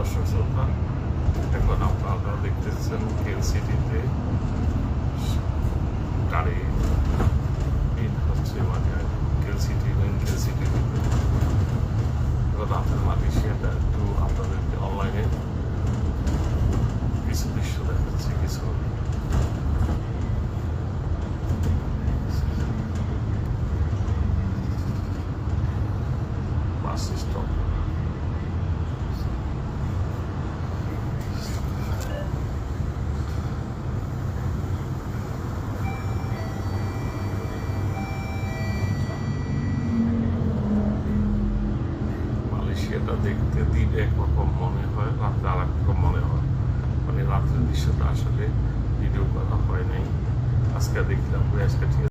দর্শক শ্রোতা, এখন আপনারা দেখতেছেন কেএলসিটিতে গাড়ি হচ্ছে, মানে কেএলসিটি রাতের মালয়েশিয়াটা একটু আপনাদেরকে অনলাইনে কিছু দৃশ্য দেখাচ্ছে, কিছু বাস স্টপ। মালয়েশিয়াটা দেখতে দিন একরকম মনে হয়, রাত্রে আর একরকম মনে হয়। মানে রাত্রের দৃশ্যটা আসলে ভিডিও করা হয় নাই, আজকে দেখলাম। আজকে ঠিক